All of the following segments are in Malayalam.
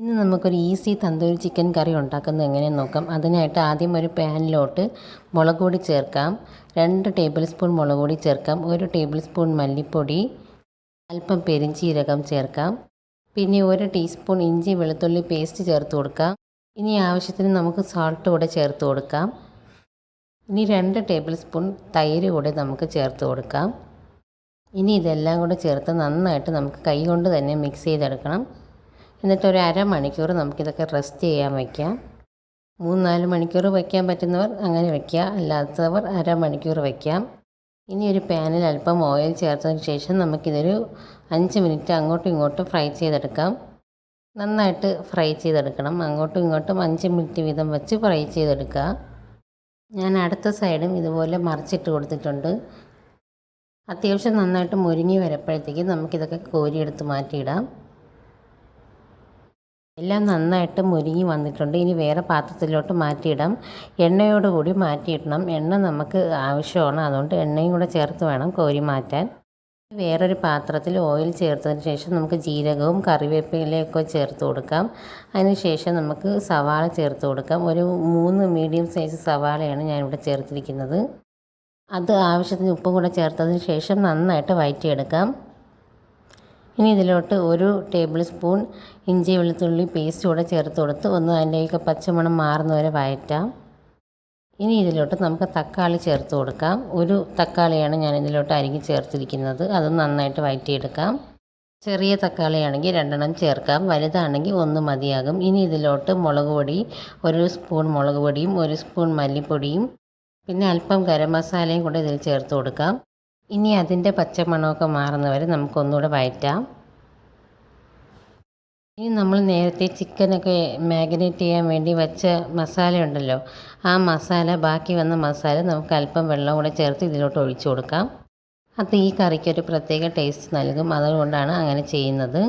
ഇന്ന് നമുക്കൊരു ഈസി തന്തൂരി ചിക്കൻ കറി ഉണ്ടാക്കുന്നത് എങ്ങനെയെന്ന് നോക്കാം. അതിനായിട്ട് ആദ്യം ഒരു പാനിലോട്ട് മുളക് പൊടി ചേർക്കാം. 2 ടേബിൾ സ്പൂൺ മുളക് പൊടി ചേർക്കാം. 1 ടേബിൾ സ്പൂൺ മല്ലിപ്പൊടി, അല്പം പെരിഞ്ചീരകം ചേർക്കാം. പിന്നെ 1 ടീസ്പൂൺ ഇഞ്ചി വെളുത്തുള്ളി പേസ്റ്റ് ചേർത്ത് കൊടുക്കാം. ഇനി ആവശ്യത്തിന് നമുക്ക് സാൾട്ട് കൂടെ ചേർത്ത് കൊടുക്കാം. ഇനി 2 ടേബിൾ സ്പൂൺ തൈര് കൂടെ നമുക്ക് ചേർത്ത് കൊടുക്കാം. ഇനി ഇതെല്ലാം കൂടെ ചേർത്ത് നന്നായിട്ട് നമുക്ക് കൈ കൊണ്ട് തന്നെ മിക്സ് ചെയ്തെടുക്കണം. എന്നിട്ട് ഒരു അരമണിക്കൂർ നമുക്കിതൊക്കെ റെസ്റ്റ് ചെയ്യാൻ വയ്ക്കാം. 3-4 മണിക്കൂർ വയ്ക്കാൻ പറ്റുന്നവർ അങ്ങനെ വയ്ക്കുക, അല്ലാത്തവർ അരമണിക്കൂർ വയ്ക്കാം. ഇനി ഒരു പാനിൽ അല്പം ഓയിൽ ചേർത്തതിന് ശേഷം നമുക്കിതൊരു 5 മിനിറ്റ് അങ്ങോട്ടും ഇങ്ങോട്ടും ഫ്രൈ ചെയ്തെടുക്കാം. നന്നായിട്ട് ഫ്രൈ ചെയ്തെടുക്കണം. അങ്ങോട്ടും ഇങ്ങോട്ടും 5 മിനിറ്റ് വീതം വെച്ച് ഫ്രൈ ചെയ്തെടുക്കുക. ഞാൻ അടുത്ത സൈഡും ഇതുപോലെ മറിച്ചിട്ട് കൊടുത്തിട്ടുണ്ട്. അത്യാവശ്യം നന്നായിട്ട് മുരിങ്ങി വരുമ്പോഴത്തേക്കും നമുക്കിതൊക്കെ കോരിയെടുത്ത് മാറ്റിയിടാം. എല്ലാം നന്നായിട്ട് മുരിങ്ങി വന്നിട്ടുണ്ട്. ഇനി വേറെ പാത്രത്തിലോട്ട് മാറ്റിയിടാം. എണ്ണയോടുകൂടി മാറ്റിയിടണം. എണ്ണ നമുക്ക് ആവശ്യമാണ്, അതുകൊണ്ട് എണ്ണയും കൂടെ ചേർത്ത് വേണം കോരി മാറ്റാൻ. വേറൊരു പാത്രത്തിൽ ഓയിൽ ചേർത്തതിന് ശേഷം നമുക്ക് ജീരകവും കറിവേപ്പിലയൊക്കെ ചേർത്ത് കൊടുക്കാം. അതിന് ശേഷം നമുക്ക് സവാള ചേർത്ത് കൊടുക്കാം. ഒരു 3 മീഡിയം സൈസ് സവാളയാണ് ഞാനിവിടെ ചേർത്തിരിക്കുന്നത്. അത് ആവശ്യത്തിന് ഉപ്പും കൂടെ ചേർത്തതിന് ശേഷം നന്നായിട്ട് വഴറ്റിയെടുക്കാം. ഇനി ഇതിലോട്ട് 1 ടേബിൾ സ്പൂൺ ഇഞ്ചി വെളുത്തുള്ളി പേസ്റ്റ് കൂടെ ചേർത്ത് കൊടുത്ത് ഒന്ന് അതിൻ്റെയൊക്കെ പച്ചമണം മാറുന്നവരെ വഴറ്റാം. ഇനി ഇതിലോട്ട് നമുക്ക് തക്കാളി ചേർത്ത് കൊടുക്കാം. 1 തക്കാളിയാണ് ഞാൻ ഇതിലോട്ട് അരിഞ്ഞ് ചേർത്തിരിക്കുന്നത്. അത് നന്നായിട്ട് വഴറ്റിയെടുക്കാം. ചെറിയ തക്കാളിയാണെങ്കിൽ 2 ചേർക്കാം, വലുതാണെങ്കിൽ 1 മതിയാകും. ഇനി ഇതിലോട്ട് മുളക് പൊടി 1 സ്പൂൺ മുളക് പൊടിയും 1 സ്പൂൺ മല്ലിപ്പൊടിയും പിന്നെ അല്പം ഗരം മസാലയും കൂടെ ഇതിൽ ചേർത്ത് കൊടുക്കാം. ഇനി അതിൻ്റെ പച്ചമണമൊക്കെ മാറുന്നവരെ നമുക്കൊന്നുകൂടെ വഴറ്റാം. ഇനി നമ്മൾ നേരത്തെ ചിക്കനൊക്കെ മാഗ്നേറ്റ് ചെയ്യാൻ വേണ്ടി വെച്ച മസാല ഉണ്ടല്ലോ, ആ മസാല, ബാക്കി വന്ന മസാല നമുക്ക് അല്പം വെള്ളം കൂടെ ചേർത്ത് ഇതിലോട്ട് ഒഴിച്ചു കൊടുക്കാം. അത് ഈ കറിക്കൊരു പ്രത്യേക ടേസ്റ്റ് നൽകും, അതുകൊണ്ടാണ് അങ്ങനെ ചെയ്യുന്നത്.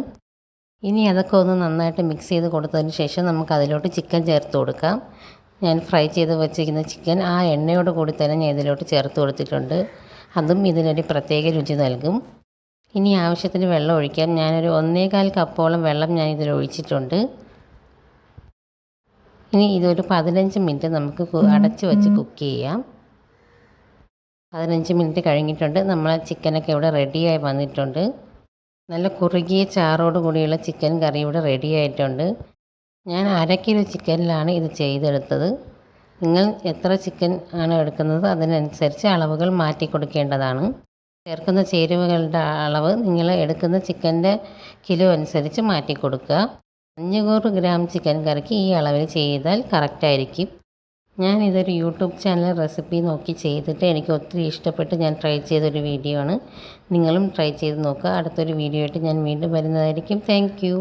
ഇനി അതൊക്കെ ഒന്ന് നന്നായിട്ട് മിക്സ് ചെയ്ത് കൊടുത്തതിന് ശേഷം നമുക്ക് അതിലോട്ട് ചിക്കൻ ചേർത്ത് കൊടുക്കാം. ഞാൻ ഫ്രൈ ചെയ്ത് വെച്ചിരിക്കുന്ന ചിക്കൻ ആ എണ്ണയോട് കൂടി തന്നെ ഞാൻ ഇതിലോട്ട് ചേർത്ത് കൊടുത്തിട്ടുണ്ട്. അതും ഇതിനൊരു പ്രത്യേക രുചി നൽകും. ഇനി ആവശ്യത്തിന് വെള്ളം ഒഴിക്കാം. ഞാനൊരു 1.25 കപ്പോളം വെള്ളം ഞാൻ ഇതിൽ ഒഴിച്ചിട്ടുണ്ട്. ഇനി ഇതൊരു 15 മിനിറ്റ് നമുക്ക് അടച്ച് വെച്ച് കുക്ക് ചെയ്യാം. 15 മിനിറ്റ് കഴിഞ്ഞിട്ടുണ്ട്. നമ്മളെ ചിക്കനൊക്കെ ഇവിടെ റെഡിയായി വന്നിട്ടുണ്ട്. നല്ല കുറുകിയ ചാറോട് കൂടിയുള്ള ചിക്കൻ കറി ഇവിടെ റെഡി ആയിട്ടുണ്ട്. ഞാൻ 1/2 കിലോ ചിക്കനിലാണ് ഇത് ചെയ്തെടുത്തത്. നിങ്ങൾ എത്ര ചിക്കൻ ആണ് എടുക്കുന്നത് അതിനനുസരിച്ച് അളവുകൾ മാറ്റി കൊടുക്കേണ്ടതാണ്. ചേർക്കുന്ന ചേരുവകളുടെ അളവ് നിങ്ങൾ എടുക്കുന്ന ചിക്കൻ്റെ കിലോ അനുസരിച്ച് മാറ്റി കൊടുക്കുക. 500 ഗ്രാം ചിക്കൻ കറിക്ക് ഈ അളവിൽ ചെയ്താൽ കറക്റ്റായിരിക്കും. ഞാനിതൊരു യൂട്യൂബ് ചാനൽ റെസിപ്പി നോക്കി ചെയ്തിട്ട് എനിക്ക് ഒത്തിരി ഇഷ്ടപ്പെട്ട് ഞാൻ ട്രൈ ചെയ്തൊരു വീഡിയോ ആണ്. നിങ്ങളും ട്രൈ ചെയ്ത് നോക്കുക. അടുത്തൊരു വീഡിയോ ആയിട്ട് ഞാൻ വീണ്ടും വരുന്നതായിരിക്കും. Thank you.